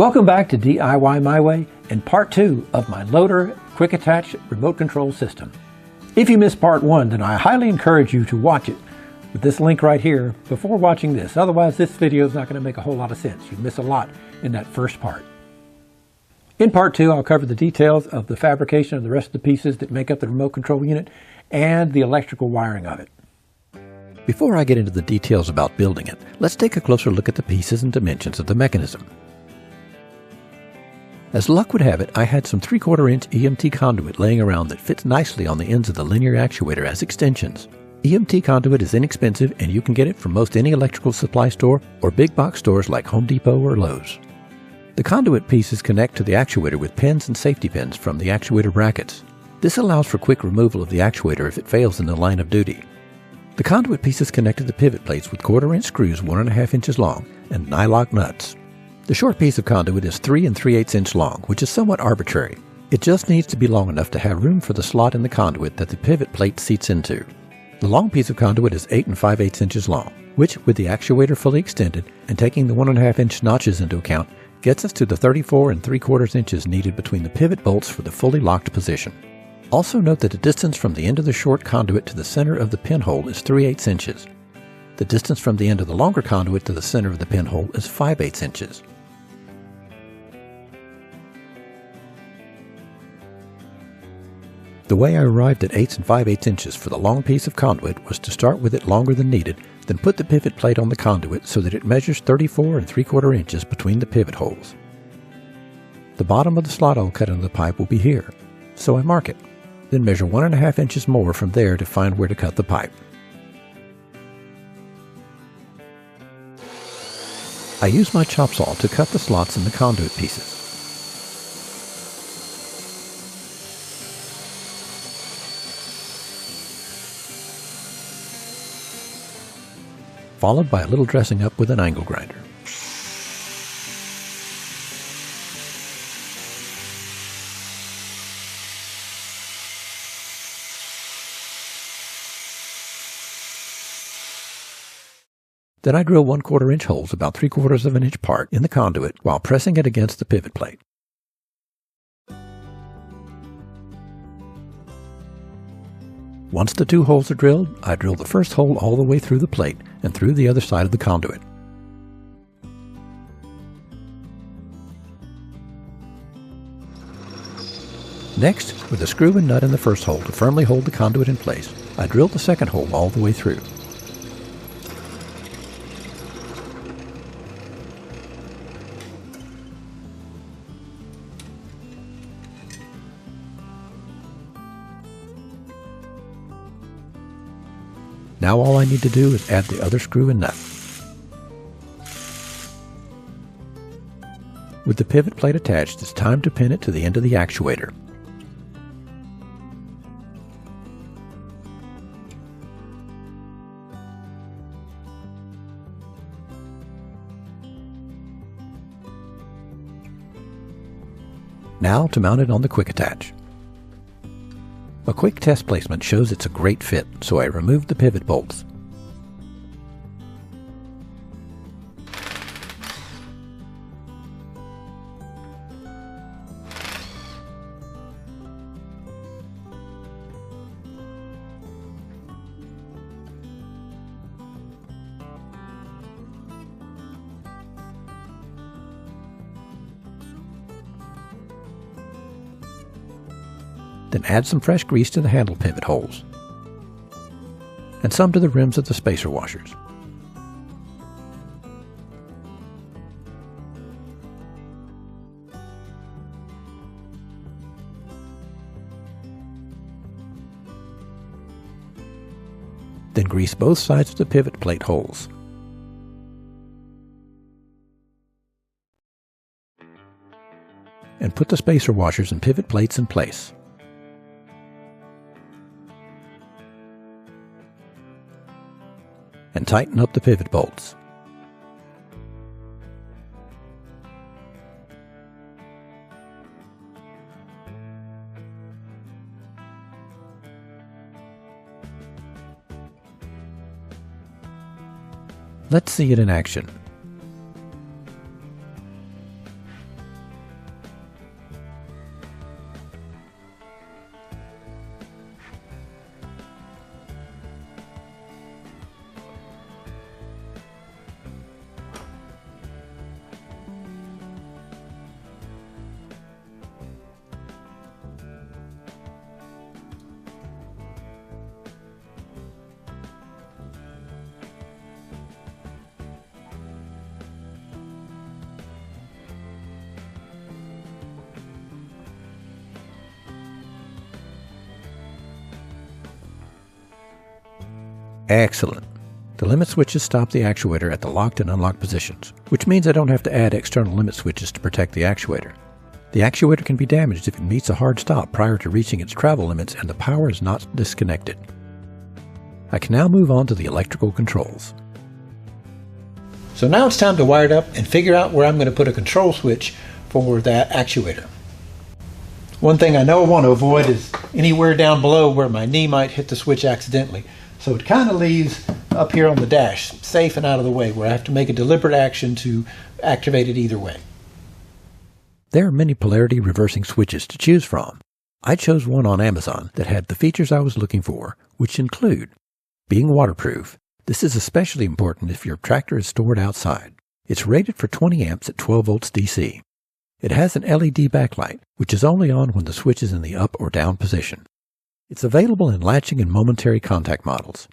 Welcome back to DIY My Way and part 2 of my loader quick attach remote control system. If you missed part 1, then I highly encourage you to watch it with this link right here before watching this. Otherwise, this video is not going to make a whole lot of sense. You miss a lot in that first part. In part 2, I'll cover the details of the fabrication of the rest of the pieces that make up the remote control unit and the electrical wiring of it. Before I get into the details about building it, let's take a closer look at the pieces and dimensions of the mechanism. As luck would have it, I had some 3/4 inch EMT conduit laying around that fits nicely on the ends of the linear actuator as extensions. EMT conduit is inexpensive and you can get it from most any electrical supply store or big box stores like Home Depot or Lowe's. The conduit pieces connect to the actuator with pins and safety pins from the actuator brackets. This allows for quick removal of the actuator if it fails in the line of duty. The conduit pieces connect to the pivot plates with 1/4 inch screws 1.5 inches long and nylock nuts. The short piece of conduit is 3 3/8 inch long, which is somewhat arbitrary. It just needs to be long enough to have room for the slot in the conduit that the pivot plate seats into. The long piece of conduit is 8 5/8 inches long, which, with the actuator fully extended and taking the 1.5 inch notches into account, gets us to the 34 3/4 inches needed between the pivot bolts for the fully locked position. Also note that the distance from the end of the short conduit to the center of the pinhole is 3/8 inches. The distance from the end of the longer conduit to the center of the pinhole is 5/8 inches. The way I arrived at 8 5/8 inches for the long piece of conduit was to start with it longer than needed, then put the pivot plate on the conduit so that it measures 34 3/4 inches between the pivot holes. The bottom of the slot I'll cut into the pipe will be here, so I mark it, then measure 1.5 inches more from there to find where to cut the pipe. I use my chop saw to cut the slots in the conduit pieces. Followed by a little dressing up with an angle grinder. Then I drill 1/4 inch holes about 3/4 of an inch apart in the conduit while pressing it against the pivot plate. Once the 2 holes are drilled, I drill the first hole all the way through the plate and through the other side of the conduit. Next, with a screw and nut in the first hole to firmly hold the conduit in place, I drill the second hole all the way through. Now all I need to do is add the other screw and nut. With the pivot plate attached, it's time to pin it to the end of the actuator. Now to mount it on the quick attach. A quick test placement shows it's a great fit, so I removed the pivot bolts. Then add some fresh grease to the handle pivot holes, and some to the rims of the spacer washers. Then grease both sides of the pivot plate holes. And put the spacer washers and pivot plates in place. And tighten up the pivot bolts. Let's see it in action. Excellent. The limit switches stop the actuator at the locked and unlocked positions, which means I don't have to add external limit switches to protect the actuator. The actuator can be damaged if it meets a hard stop prior to reaching its travel limits and the power is not disconnected. I can now move on to the electrical controls. So now it's time to wire it up and figure out where I'm going to put a control switch for that actuator. One thing I know I want to avoid is anywhere down below where my knee might hit the switch accidentally. So it kind of leaves up here on the dash, safe and out of the way, where I have to make a deliberate action to activate it either way. There are many polarity reversing switches to choose from. I chose one on Amazon that had the features I was looking for, which include being waterproof. This is especially important if your tractor is stored outside. It's rated for 20 amps at 12 volts DC. It has an LED backlight, which is only on when the switch is in the up or down position. It's available in latching and momentary contact models.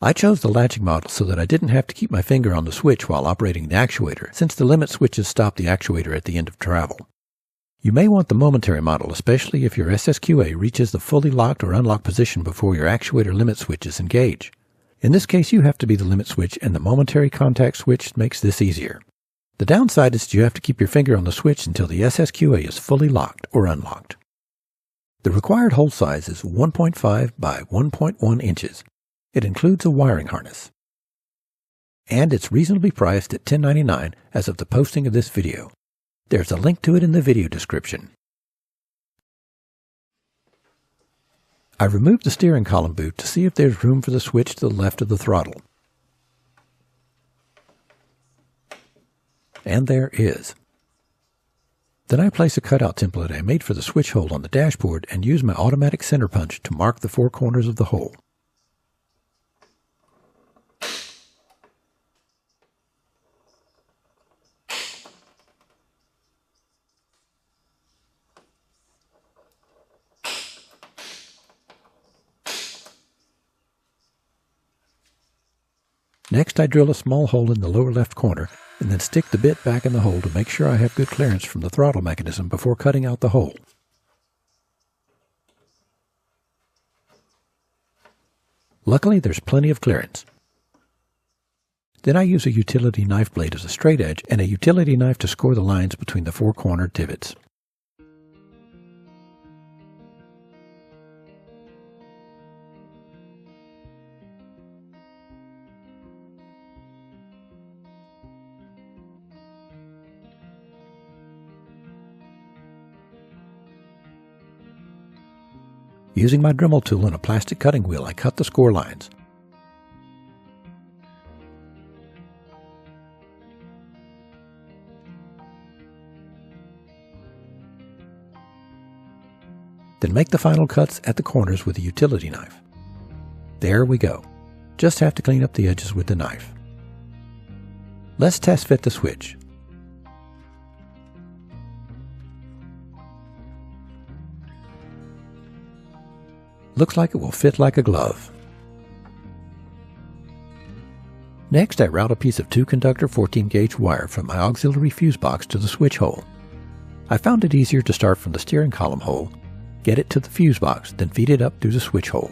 I chose the latching model so that I didn't have to keep my finger on the switch while operating the actuator, since the limit switches stop the actuator at the end of travel. You may want the momentary model, especially if your SSQA reaches the fully locked or unlocked position before your actuator limit switches engage. In this case, you have to be the limit switch, and the momentary contact switch makes this easier. The downside is you have to keep your finger on the switch until the SSQA is fully locked or unlocked. The required hole size is 1.5 by 1.1 inches. It includes a wiring harness. And it's reasonably priced at $10.99 as of the posting of this video. There's a link to it in the video description. I removed the steering column boot to see if there's room for the switch to the left of the throttle. And there is. Then I place a cutout template I made for the switch hole on the dashboard and use my automatic center punch to mark the four corners of the hole. Next, I drill a small hole in the lower left corner and then stick the bit back in the hole to make sure I have good clearance from the throttle mechanism before cutting out the hole. Luckily, there's plenty of clearance. Then I use a utility knife blade as a straight edge and a utility knife to score the lines between the four cornered divots. Using my Dremel tool and a plastic cutting wheel, I cut the score lines. Then make the final cuts at the corners with a utility knife. There we go. Just have to clean up the edges with the knife. Let's test fit the switch. Looks like it will fit like a glove. Next, I route a piece of 2-conductor 14-gauge wire from my auxiliary fuse box to the switch hole. I found it easier to start from the steering column hole, get it to the fuse box, then feed it up through the switch hole.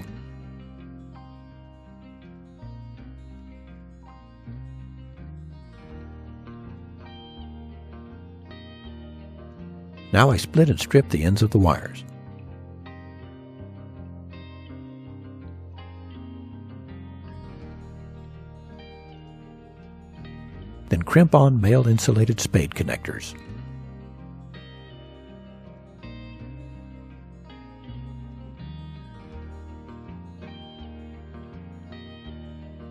Now I split and strip the ends of the wires. Then crimp on male insulated spade connectors.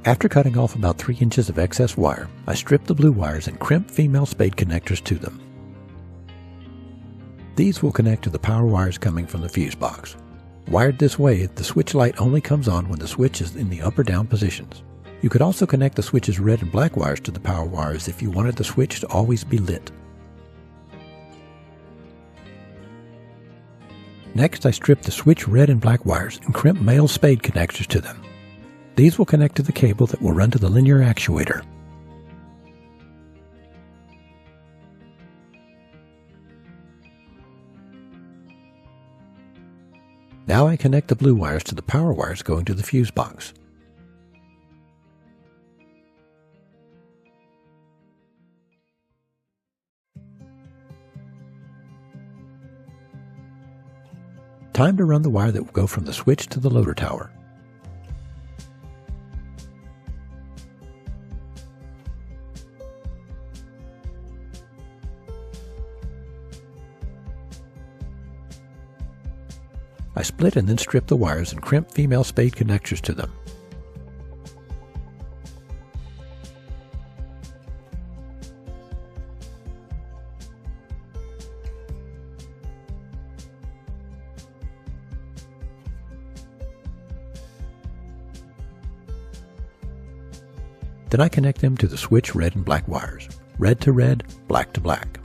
After cutting off about 3 inches of excess wire, I strip the blue wires and crimp female spade connectors to them. These will connect to the power wires coming from the fuse box. Wired this way, the switch light only comes on when the switch is in the up or down positions. You could also connect the switch's red and black wires to the power wires if you wanted the switch to always be lit. Next, I strip the switch red and black wires and crimp male spade connectors to them. These will connect to the cable that will run to the linear actuator. Now I connect the blue wires to the power wires going to the fuse box. Time to run the wire that will go from the switch to the loader tower. I split and then strip the wires and crimp female spade connectors to them. Then I connect them to the switch red and black wires. Red to red, black to black.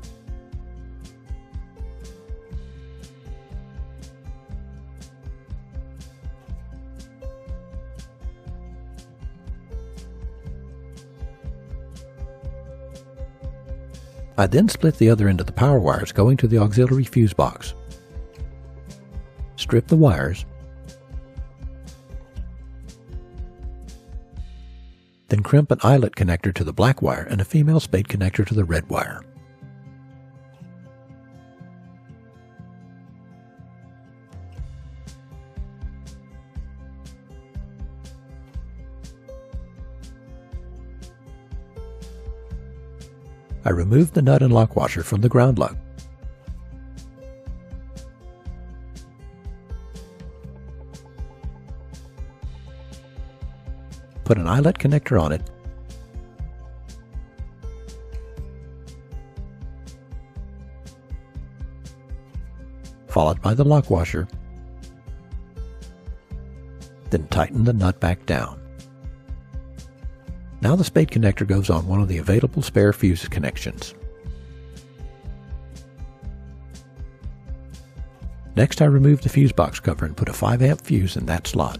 I then split the other end of the power wires going to the auxiliary fuse box. Strip the wires. Then crimp an eyelet connector to the black wire and a female spade connector to the red wire. I removed the nut and lock washer from the ground lug. Put an eyelet connector on it, followed by the lock washer, then tighten the nut back down. Now the spade connector goes on one of the available spare fuse connections. Next, I remove the fuse box cover and put a 5-amp fuse in that slot.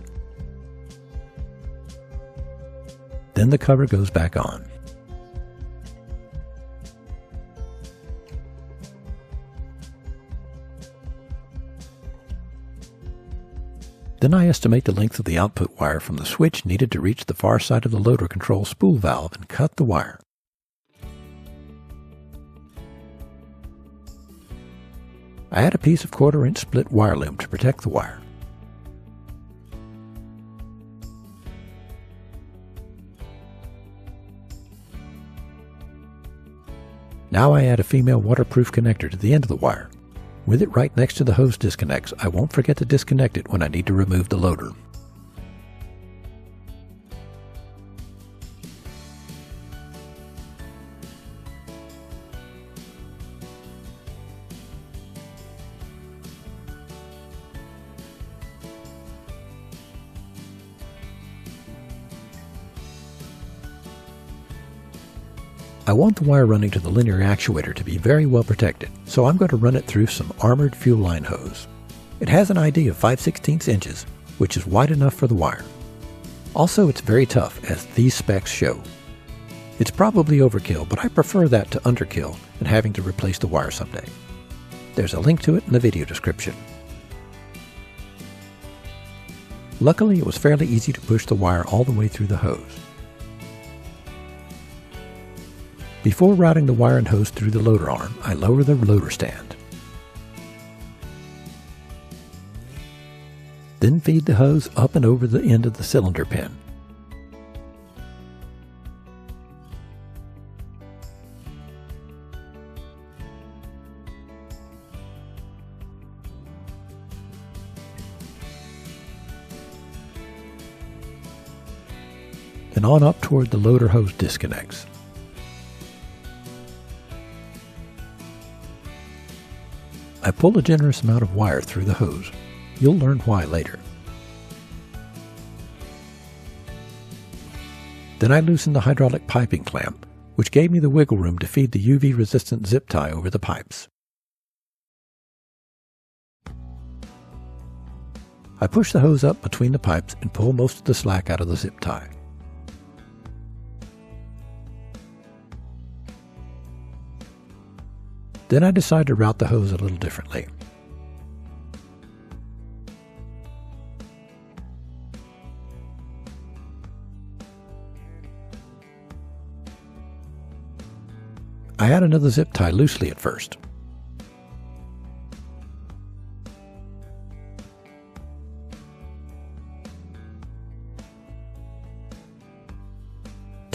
Then the cover goes back on. Then I estimate the length of the output wire from the switch needed to reach the far side of the loader control spool valve and cut the wire. I add a piece of 1/4-inch split wire loom to protect the wire. Now I add a female waterproof connector to the end of the wire. With it right next to the hose disconnects, I won't forget to disconnect it when I need to remove the loader. I want the wire running to the linear actuator to be very well protected, so I'm going to run it through some armored fuel line hose. It has an ID of 5/16 inches, which is wide enough for the wire. Also, it's very tough, as these specs show. It's probably overkill, but I prefer that to underkill and having to replace the wire someday. There's a link to it in the video description. Luckily, it was fairly easy to push the wire all the way through the hose. Before routing the wire and hose through the loader arm, I lower the loader stand. Then feed the hose up and over the end of the cylinder pin. Then on up toward the loader hose disconnects. I pull a generous amount of wire through the hose. You'll learn why later. Then I loosen the hydraulic piping clamp, which gave me the wiggle room to feed the UV-resistant zip tie over the pipes. I push the hose up between the pipes and pull most of the slack out of the zip tie. Then I decide to route the hose a little differently. I add another zip tie loosely at first.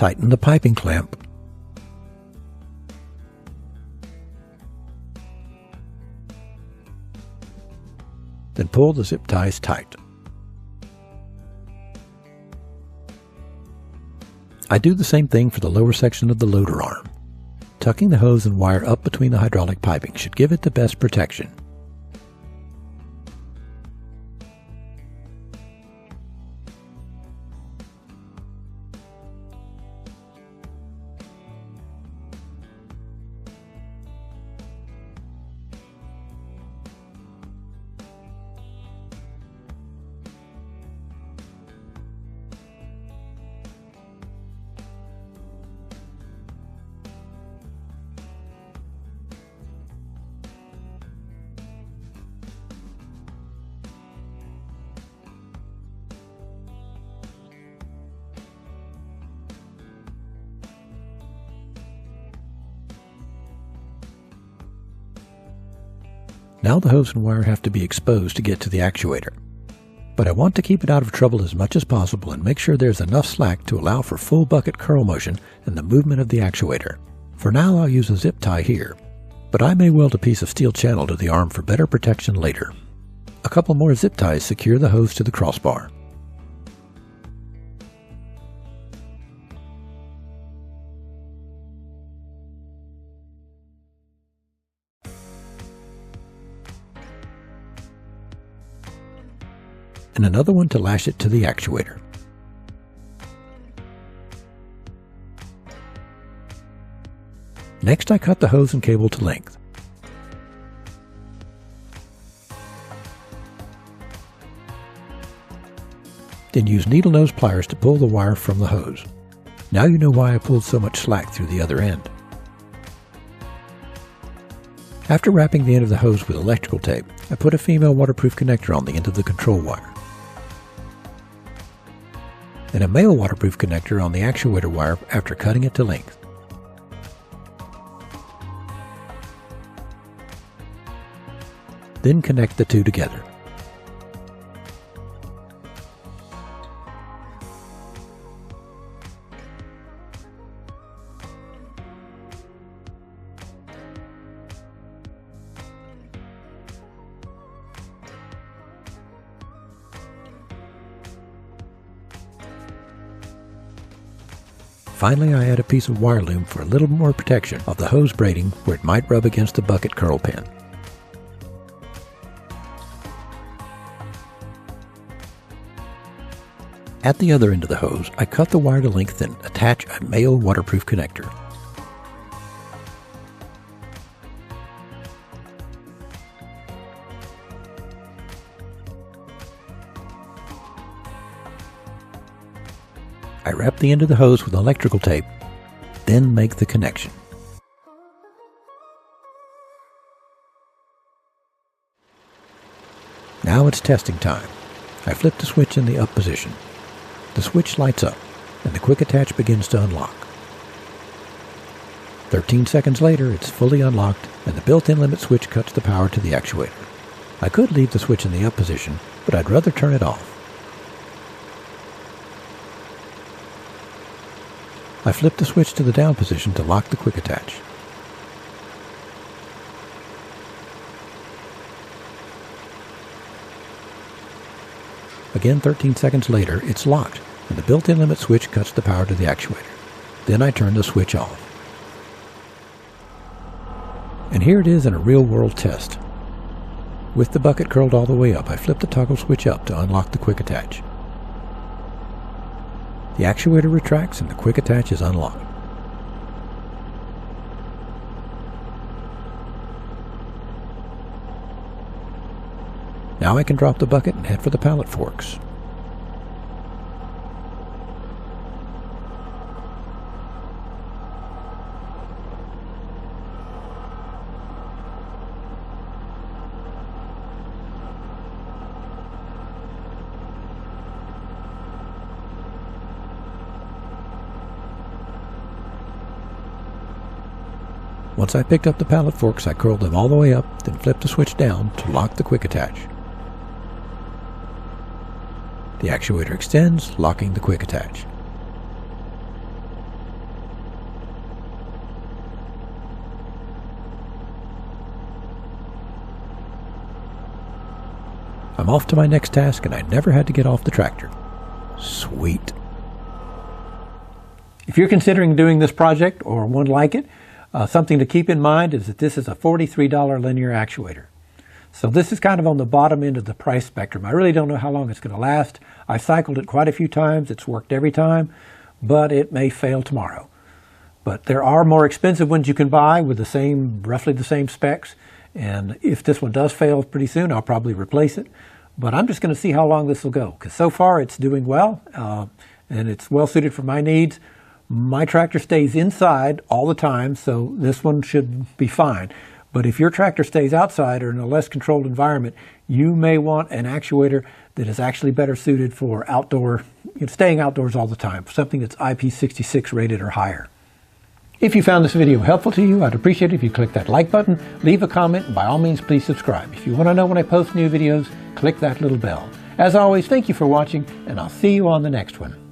Tighten the piping clamp. Then pull the zip ties tight. I do the same thing for the lower section of the loader arm. Tucking the hose and wire up between the hydraulic piping should give it the best protection. Now the hose and wire have to be exposed to get to the actuator. But I want to keep it out of trouble as much as possible and make sure there's enough slack to allow for full bucket curl motion and the movement of the actuator. For now I'll use a zip tie here, but I may weld a piece of steel channel to the arm for better protection later. A couple more zip ties secure the hose to the crossbar. And another one to lash it to the actuator. Next I cut the hose and cable to length. Then use needle nose pliers to pull the wire from the hose. Now you know why I pulled so much slack through the other end. After wrapping the end of the hose with electrical tape, I put a female waterproof connector on the end of the control wire, and a male waterproof connector on the actuator wire after cutting it to length. Then connect the two together. Finally, I add a piece of wire loom for a little more protection of the hose braiding where it might rub against the bucket curl pin. At the other end of the hose, I cut the wire to length and attach a male waterproof connector. I wrap the end of the hose with electrical tape, then make the connection. Now it's testing time. I flip the switch in the up position. The switch lights up, and the quick attach begins to unlock. 13 seconds later, it's fully unlocked, and the built-in limit switch cuts the power to the actuator. I could leave the switch in the up position, but I'd rather turn it off. I flip the switch to the down position to lock the quick attach. Again, 13 seconds later, it's locked, and the built-in limit switch cuts the power to the actuator. Then I turn the switch off. And here it is in a real-world test. With the bucket curled all the way up, I flip the toggle switch up to unlock the quick attach. The actuator retracts and the quick attach is unlocked. Now I can drop the bucket and head for the pallet forks. Once I picked up the pallet forks, I curled them all the way up, then flipped the switch down to lock the quick attach. The actuator extends, locking the quick attach. I'm off to my next task and I never had to get off the tractor. Sweet. If you're considering doing this project or one like it, something to keep in mind is that this is a $43 linear actuator. So this is kind of on the bottom end of the price spectrum. I really don't know how long it's going to last. I cycled it quite a few times. It's worked every time, but it may fail tomorrow. But there are more expensive ones you can buy with roughly the same specs. And if this one does fail pretty soon, I'll probably replace it. But I'm just going to see how long this will go, because so far it's doing well, and it's well suited for my needs. My tractor stays inside all the time, so this one should be fine. But if your tractor stays outside or in a less controlled environment, you may want an actuator that is actually better suited for staying outdoors all the time, something that's IP66 rated or higher. If you found this video helpful to you, I'd appreciate it if you click that like button, leave a comment, and by all means, please subscribe. If you want to know when I post new videos, click that little bell. As always, thank you for watching, and I'll see you on the next one.